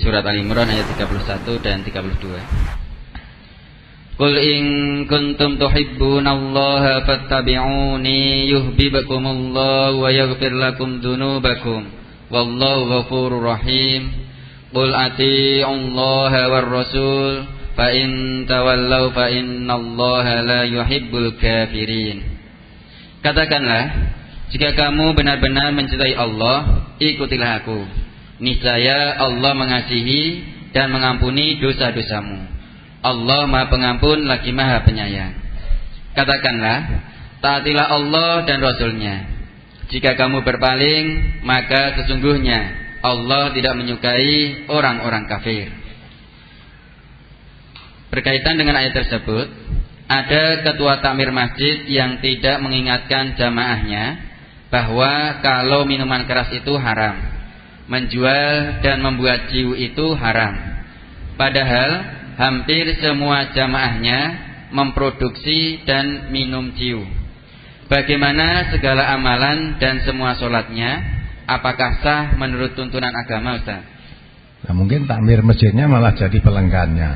Surat Al-Imran ayat 31 dan 32. Qul in kuntum tuhibbunallaha fattabi'uni yuhibbukumullahu wa yaghfir lakum dzunubakum wallahu ghafurur rahim. Qul atii'ullaha war rasul fa in tawallaw fa innallaha la yuhibbul kafirin. Katakanlah, jika kamu benar-benar mencintai Allah, ikutilah aku. Niscaya Allah mengasihi dan mengampuni dosa-dosamu. Allah Maha Pengampun lagi Maha Penyayang. Katakanlah, taatilah Allah dan Rasul-Nya. Jika kamu berpaling, maka sesungguhnya Allah tidak menyukai orang-orang kafir. Berkaitan dengan ayat tersebut, ada ketua takmir masjid yang tidak mengingatkan jamaahnya bahwa kalau minuman keras itu haram, menjual dan membuat ciu itu haram. Padahal hampir semua jamaahnya memproduksi dan minum ciu. Bagaimana segala amalan dan semua sholatnya? Apakah sah menurut tuntunan agama, Ustaz? Nah, mungkin takmir masjidnya malah jadi pelenggannya.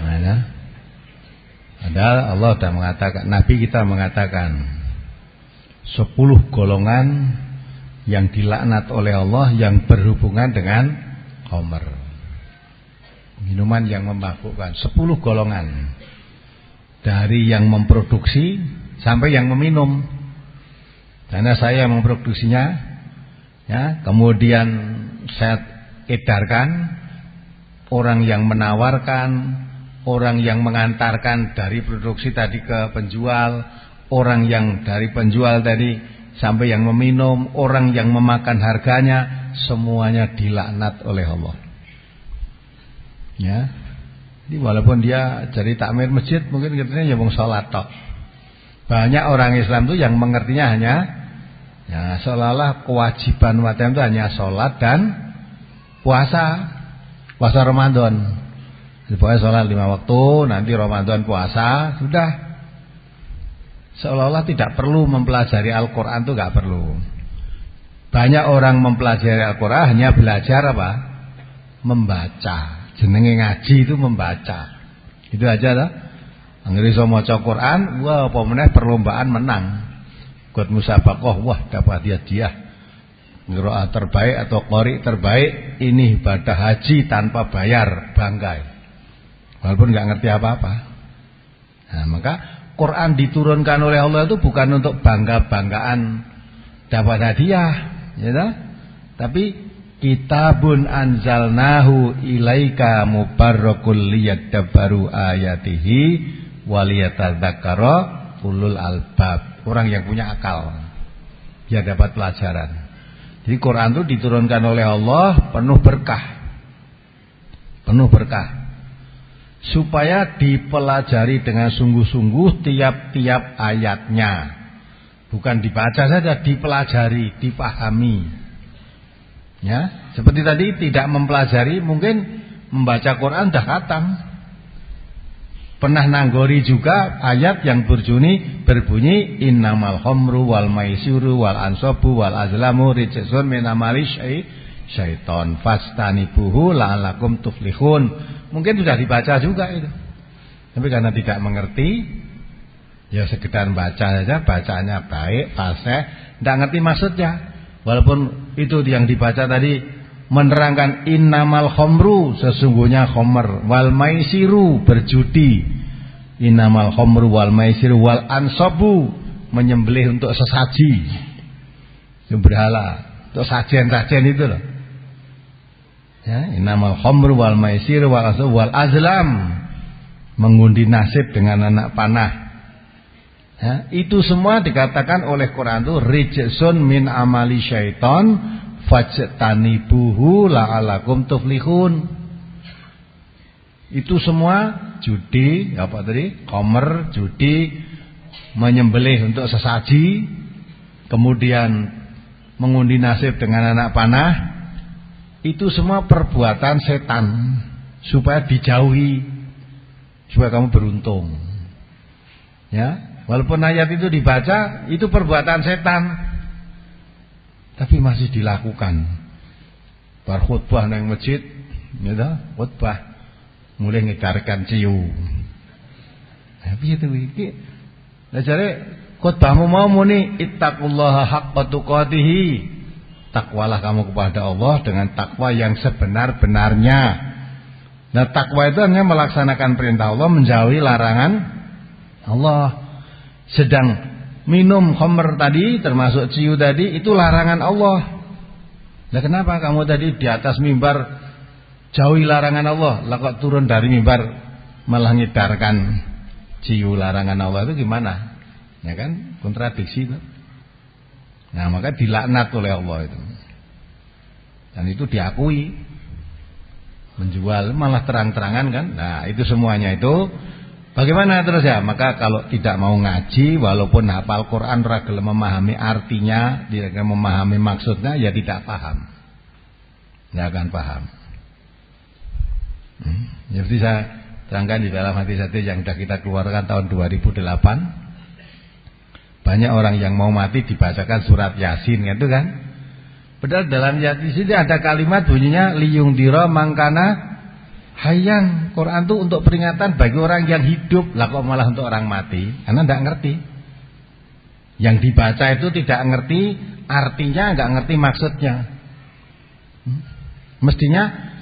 Nah, ya. Padahal Allah sudah mengatakan, Nabi kita mengatakan 10 golongan yang dilaknat oleh Allah yang berhubungan dengan khamr. Minuman yang memabukkan, 10 golongan. Dari yang memproduksi sampai yang meminum. Karena saya memproduksinya, ya, kemudian saya edarkan, orang yang menawarkan, orang yang mengantarkan dari produksi tadi ke penjual, orang yang dari penjual tadi sampai yang meminum, orang yang memakan harganya, semuanya dilaknat oleh Allah. Ya, jadi walaupun dia jadi takmir masjid, mungkin katanya ya wong salat tok. Banyak orang Islam itu yang mengertinya hanya, ya, seolah-olah kewajiban umat Islam itu hanya salat dan puasa Ramadan. Jadi pokoknya salat 5 waktu, nanti Ramadan puasa, sudah. Seolah-olah tidak perlu mempelajari Al-Quran, itu gak perlu. Banyak orang mempelajari Al-Quran hanya belajar apa? Membaca. Jenenge ngaji itu membaca. Itu aja lah. Anggere iso maca Quran, wah apa meneh perlombaan menang. Ikut musabaqah, wah dapat hadiah. Qiraat terbaik atau qari terbaik, ini ibadah haji tanpa bayar, bangga. Walaupun enggak ngerti apa-apa. Nah, maka Quran diturunkan oleh Allah itu bukan untuk bangga-banggaan dapat hadiah, ya toh? Tapi kitabun anzalnahu ilaika mubarakul liyadabbaru ayatihi waliyatadzakkara ulul albab. Orang yang punya akal dia dapat pelajaran. Jadi Quran itu diturunkan oleh Allah penuh berkah. Penuh berkah. Supaya dipelajari dengan sungguh-sungguh tiap-tiap ayatnya. Bukan dibaca saja, dipelajari, dipahami. Ya, seperti tadi tidak mempelajari, mungkin membaca Quran dah khatam. Pernah nanggori juga ayat yang berbunyi innamal khamru wal maisiru wal ansabu wal azlamu rijsun min amali syaiton fastanibuhu la'allakum tuflihun. Mungkin sudah dibaca juga itu. Tapi karena tidak mengerti, ya sekedar baca saja, bacanya baik, fasih, tidak ngerti maksudnya. Walaupun itu yang dibaca tadi menerangkan innamal khamru, sesungguhnya khamr, wal maisiru, berjudi, innamal khamru wal maisiru wal ansabu, menyembelih untuk sesaji, itu berhala, untuk sajian-sajian itu loh. Ya, innamal khamru wal maisiru wal ansabu wal azlam, mengundi nasib dengan anak panah. Ya, itu semua dikatakan oleh Quran itu rijsun min amali syaiton fajtanibuhu la'alakum tuflihun. Itu semua judi, apa tadi? Khamr, judi, menyembelih untuk sesaji, kemudian mengundi nasib dengan anak panah. Itu semua perbuatan setan supaya dijauhi, supaya kamu beruntung. Ya. Walaupun ayat itu dibaca, itu perbuatan setan, tapi masih dilakukan. Bar khutbah nang masjid, Ya toh, khutbah mulai ngedarkan ciu. Nah, piye to iki? Lah jare khutbahmu mau muni ittaqullaha haqqa tuqatih. Takwalah kamu kepada Allah dengan takwa yang sebenar-benarnya. Nah, takwa itu hanya melaksanakan perintah Allah, menjauhi larangan Allah. Sedang minum khamr tadi, termasuk ciu tadi, itu larangan Allah. Nah, kenapa kamu tadi di atas mimbar jauhi larangan Allah, lah kok turun dari mimbar malah ngedarkan ciu larangan Allah, itu gimana? Ya kan, kontradiksi itu. Nah, maka dilaknat oleh Allah itu. Dan itu diakui. Menjual malah terang-terangan kan. Nah, itu semuanya itu bagaimana terus ya? Maka kalau tidak mau ngaji, walaupun hafal Quran ora gelem memahami artinya, tidak memahami maksudnya, ya tidak paham. Tidak akan paham. Jadi saya terangkan di dalam hadis-hadis yang sudah kita keluarkan tahun 2008. Banyak orang yang mau mati dibacakan surat Yasin gitu kan. Padahal dalam Yasin ini ada kalimat bunyinya liyung dira mangkana hayyan. Quran itu untuk peringatan bagi orang yang hidup. Lah kok malah untuk orang mati? Karena tidak ngerti. Yang dibaca itu tidak ngerti artinya, enggak ngerti maksudnya. Mestinya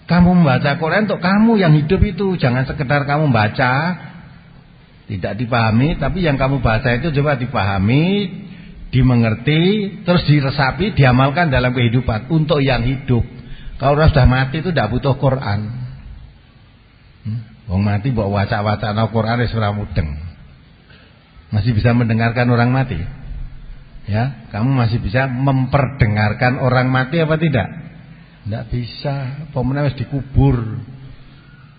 kamu membaca Quran untuk kamu yang hidup itu, jangan sekedar kamu baca tidak dipahami, tapi yang kamu baca itu coba dipahami, dimengerti, terus diresapi, diamalkan dalam kehidupan untuk yang hidup. Kalau orang sudah mati itu tidak butuh Quran. Wong mati mbok waca-wacana Quran wis ora mudeng. Masih bisa mendengarkan orang mati? Ya, kamu masih bisa memperdengarkan orang mati apa tidak? Tidak bisa. Pemenang wis dikubur.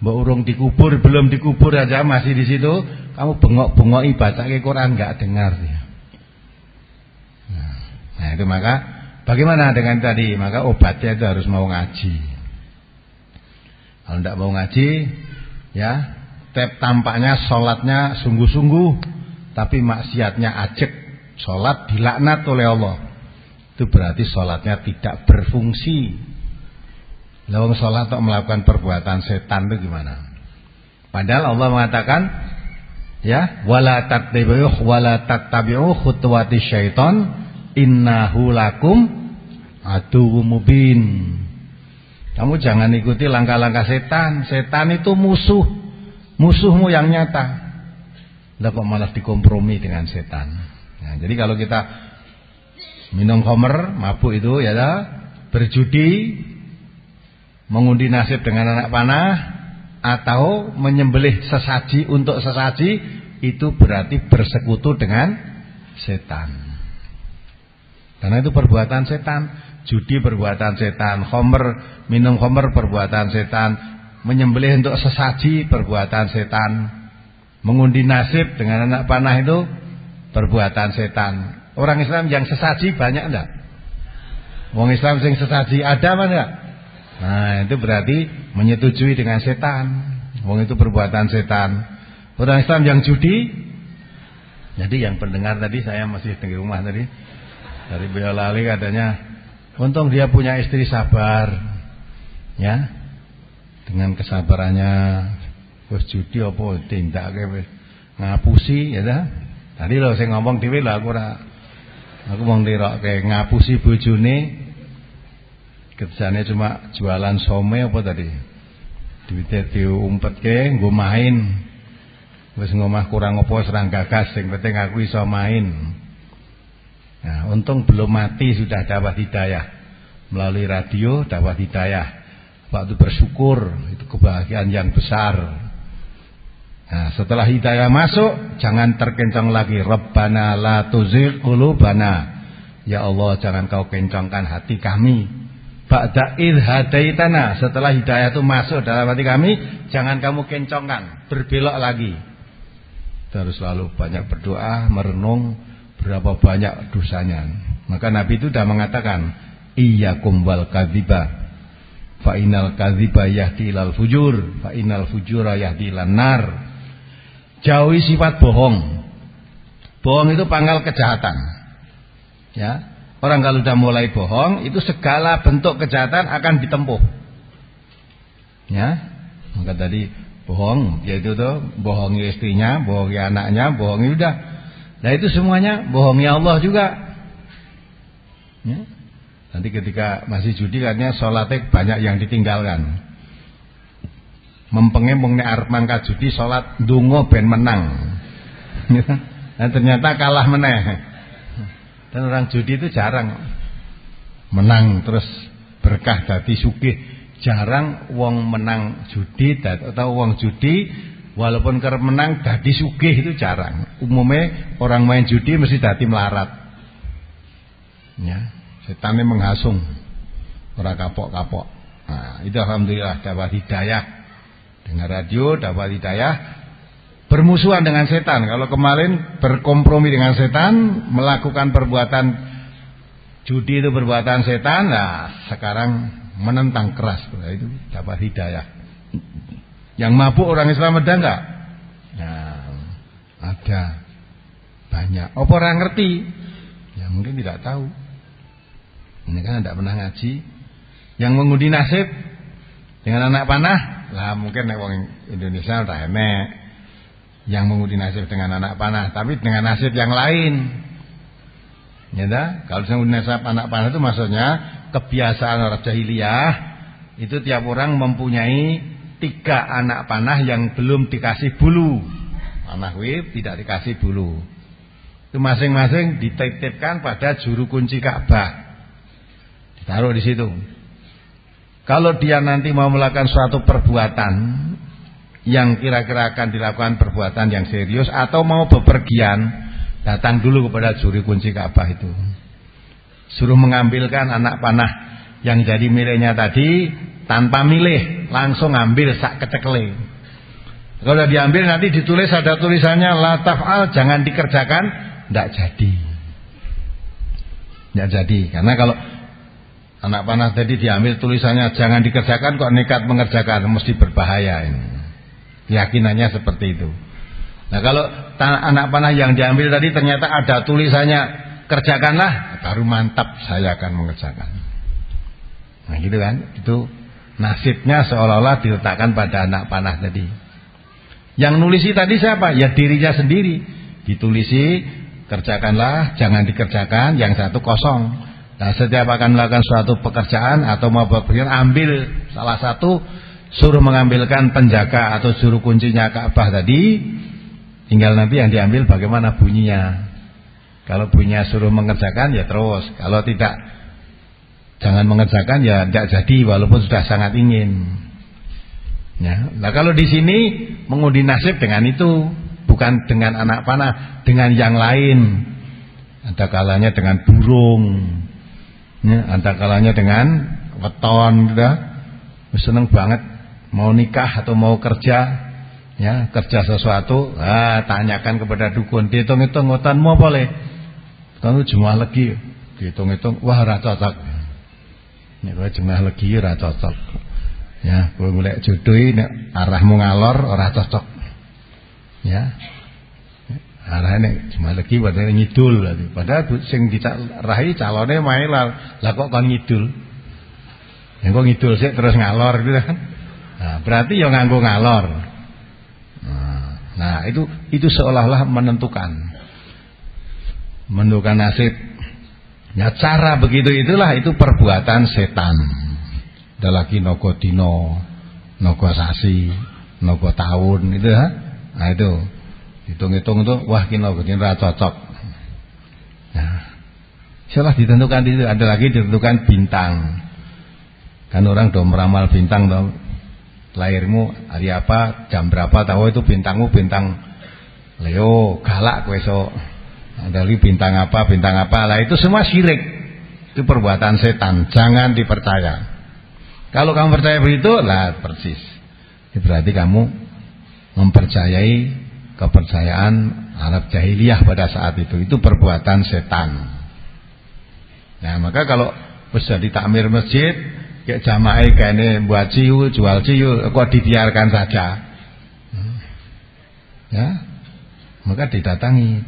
Mbok urung dikubur, belum dikubur aja masih di situ, kamu bengok-bengoki bacake Quran enggak dengar ya. Nah, itu maka bagaimana dengan tadi? Maka obatnya itu harus mau ngaji. Kalau tidak mau ngaji, ya, tampaknya sholatnya sungguh-sungguh, tapi maksiatnya ajek, sholat dilaknat oleh Allah. Itu berarti sholatnya tidak berfungsi. Lawang sholat untuk melakukan perbuatan setan itu gimana? Padahal Allah mengatakan, ya, wala tattabi'u khutuwati syaiton innahu lakum aduwwum mubin. Kamu jangan ikuti langkah-langkah setan. Setan itu musuhmu yang nyata. Lah kok malah dikompromi dengan setan. Nah, jadi kalau kita minum khamr, mabuk itu ya, berjudi, mengundi nasib dengan anak panah, atau menyembelih sesaji untuk sesaji, itu berarti bersekutu dengan setan. Karena itu perbuatan setan. Judi perbuatan setan, minum khamr perbuatan setan, menyembelih untuk sesaji perbuatan setan, mengundi nasib dengan anak panah itu perbuatan setan. Orang Islam yang sesaji banyak enggak? Orang Islam yang sesaji ada apa enggak? Nah, itu berarti menyetujui dengan setan. Wong itu perbuatan setan. Orang Islam yang judi. Jadi yang pendengar tadi, saya masih di rumah tadi, dari Boyolali katanya, untung dia punya istri sabar. Ya. Dengan kesabarannya wis judi apa tindake wis ngapusi ya ta. Tadi lho saya ngomong dhewe lho aku mau ngirokke ngapusi bojone. Kerjanya cuma jualan some apa tadi? Duitnya diumpetke nggo main. Wis ngomah kurang apa serang gagas, sing penting aku iso main. Nah, untung belum mati sudah dapat hidayah. Melalui radio dapat hidayah. Waktu bersyukur, itu kebahagiaan yang besar. Nah, setelah hidayah masuk, jangan terkencang lagi. Rabbana la tuzigh qulubana. Ya Allah, jangan kau kencangkan hati kami. Ba'da idh hadaitana, setelah hidayah itu masuk dalam hati kami, jangan kamu kencongkan, berbelok lagi. Kita harus selalu banyak berdoa, merenung berapa banyak dosanya. Maka Nabi itu sudah mengatakan, iyyakum wal kadziba, fa innal kadziba yahdi ilal fujur, fa innal fujura yahdi ilan nar. Jauhi sifat bohong. Bohong itu pangkal kejahatan. Ya. Orang kalau sudah mulai bohong, itu segala bentuk kejahatan akan ditempuh. Ya, maka tadi bohong, yaitu tuh bohongi istrinya, bohongi anaknya, bohongi udah. Nah itu semuanya bohongi Allah juga. Ya. Nanti ketika masih judi katanya sholatnya banyak yang ditinggalkan. Mempenge mung nek arep mangkat judi sholat ndonga ben menang. Nah ternyata kalah meneh. Dan orang judi itu jarang menang terus berkah dadi sugih. Jarang wong menang judi atau wong judi walaupun kerep menang dadi sugih itu jarang. Umumnya orang main judi mesti dadi melarat. Ya, setannya menghasung. Ora kapok-kapok. Nah, itu alhamdulillah dapat hidayah. Dengar radio dapat hidayah. Bermusuhan dengan setan. Kalau kemarin berkompromi dengan setan, melakukan perbuatan judi itu perbuatan setan, nah sekarang menentang keras, itu dapat hidayah. Yang mabuk orang Islam ada enggak? Nah, ada banyak. Apa orang ngerti? Ya mungkin tidak tahu. Ini kan tidak pernah ngaji. Yang mengundi nasib dengan anak panah, lah mungkin orang Indonesia udah enek. Yang mengundi nasib dengan anak panah, tapi dengan nasib yang lain. Ya dah, kalau mengundi nasib anak panah itu maksudnya kebiasaan orang jahiliyah itu tiap orang mempunyai 3 anak panah yang belum dikasih bulu. Panah wib tidak dikasih bulu. Itu masing-masing dititipkan pada juru kunci Ka'bah. Ditaruh di situ. Kalau dia nanti mau melakukan suatu perbuatan yang kira-kira akan dilakukan perbuatan yang serius atau mau bepergian, datang dulu kepada juru kunci Ka'bah itu. Suruh mengambilkan anak panah yang jadi miliknya tadi tanpa milih, langsung ambil sak kecekle. Kalau sudah diambil nanti ditulis ada tulisannya la taf'al, jangan dikerjakan, tidak jadi. Tidak jadi, karena kalau anak panah tadi diambil tulisannya jangan dikerjakan kok nekat mengerjakan, mesti berbahaya ini. Keyakinannya seperti itu. Nah kalau anak panah yang diambil tadi ternyata ada tulisannya kerjakanlah, baru mantap saya akan mengerjakan. Nah gitu kan, itu nasibnya seolah-olah diletakkan pada anak panah tadi. Yang nulisi tadi siapa? Ya dirinya sendiri. Ditulisi kerjakanlah, jangan dikerjakan, yang satu kosong. Nah setiap akan melakukan suatu pekerjaan atau mau bepergian, ambil salah satu, suruh mengambilkan penjaga atau juru kuncinya Ka'bah tadi. Tinggal nanti yang diambil bagaimana bunyinya. Kalau bunyinya suruh mengerjakan ya terus, kalau tidak jangan mengerjakan ya tidak jadi walaupun sudah sangat ingin. Ya. Nah kalau di sini mengundi nasib dengan itu, bukan dengan anak panah, dengan yang lain. Ada kalanya dengan burung, ya, ada kalanya dengan weton, gitu. Seneng banget mau nikah atau mau kerja. Ya, kerja sesuatu, tanyakan kepada dukun, dihitung-hitung ngotanmu apa le? Kamu jumlah lagi, dihitung-hitung, wah ora cocok. Nek kowe jumlah lagi ora cocok. Ya, kowe golek jodoh nek arahmu ngalor ora cocok. Ya. Arahane jumlah lagi padahal ngidul berarti. Padahal sing dicarahi calone mae lah kok kon ngidul. Yang kok ngidul sik terus ngalor gitu kan. Nah, berarti ya nganggo ngalor. Nah itu seolah-olah menentukan nasib. Ya cara begitu itulah itu perbuatan setan. Ada lagi nogo dino, nogo sasi, nogo tahun itu ya. Nah itu hitung-hitung tuh wah ki nogo dino ra cocok. Nah, salah ditentukan itu. Ada lagi ditentukan bintang. Kan orang do meramal bintang toh. Lahirmu hari apa, jam berapa, tahu itu bintangmu bintang Leo, galak kowe esuk. Ada lagi bintang apa. Lah itu semua syirik. Itu perbuatan setan, jangan dipercaya. Kalau kamu percaya begitu, lah persis. Berarti kamu mempercayai kepercayaan Arab jahiliyah pada saat itu. Itu perbuatan setan. Nah, maka kalau sudah ditakmir masjid, kayak jamaah kayaknya buat ciul, jual ciul, kok dibiarkan saja. Ya, maka didatangi,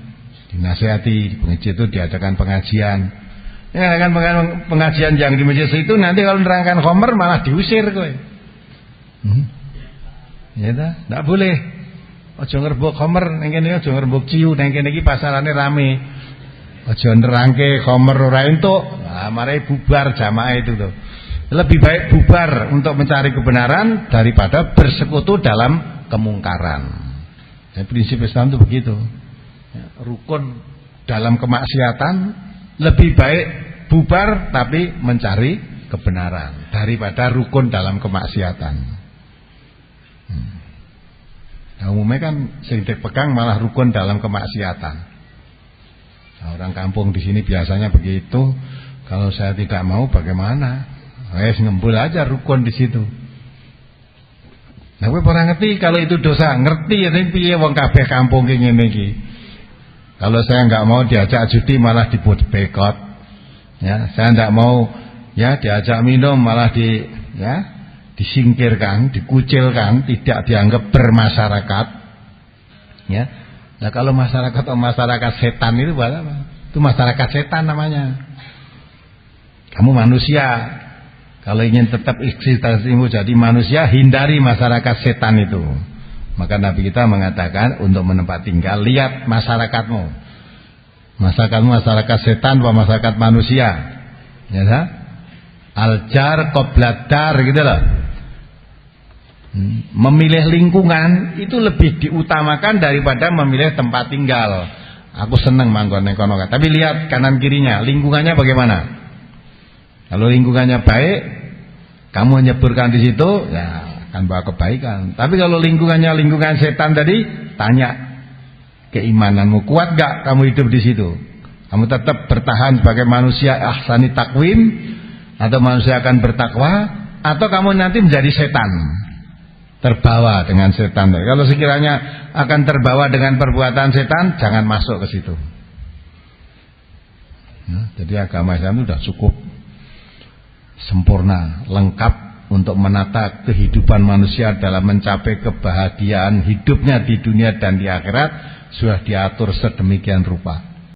dinasihati, di masjid itu diadakan pengajian. Ya kan pengajian yang di masjid itu nanti kalau nerangkan khomer malah diusir kowe. Ya ta, ndak boleh. Aja ngerbuk khamr ning kene, aja ngerbuk ciu ning kene iki pasarane rame. Aja nerangke khamr ora entuk. Nah, mare bubar jamaah itu tuh. Lebih baik bubar untuk mencari kebenaran daripada bersekutu dalam kemungkaran. Ya, prinsip Islam itu begitu. Ya, rukun dalam kemaksiatan lebih baik bubar tapi mencari kebenaran daripada rukun dalam kemaksiatan. Nah, umumnya kan sing dipegang malah rukun dalam kemaksiatan. Nah, orang kampung di sini biasanya begitu. Kalau saya tidak mau bagaimana? Wes ngembul aja rukun di situ. Nah, kowe ora ngerti kalau itu dosa, ngerti ya piye wong kabeh kampung ki ngene iki. Kalau saya enggak mau diajak judi malah dibekot. Ya, saya enggak mau ya diajak minum malah disingkirkan, dikucilkan, tidak dianggap bermasyarakat. Ya. Nah, kalau masyarakat setan itu apa? Itu masyarakat setan namanya. Kamu manusia. Kalau ingin tetap eksistensimu jadi manusia, hindari masyarakat setan itu. Maka Nabi kita mengatakan untuk menempat tinggal, lihat masyarakatmu. Masyarakatmu masyarakat setan atau masyarakat manusia. Ya, sah? Aljar qobladar gitu loh. Memilih lingkungan itu lebih diutamakan daripada memilih tempat tinggal. Aku seneng manggon neng kono, tapi lihat kanan kirinya, lingkungannya bagaimana? Kalau lingkungannya baik, kamu nyeburkan di situ, ya akan bawa kebaikan. Tapi kalau lingkungannya lingkungan setan tadi, tanya keimananmu kuat gak kamu hidup di situ? Kamu tetap bertahan sebagai manusia ahsani takwim, atau manusia akan bertakwa, atau kamu nanti menjadi setan, terbawa dengan setan. Kalau sekiranya akan terbawa dengan perbuatan setan, jangan masuk ke situ. Nah, jadi agama Islam itu sudah cukup sempurna, lengkap untuk menata kehidupan manusia dalam mencapai kebahagiaan hidupnya di dunia dan di akhirat, sudah diatur sedemikian rupa.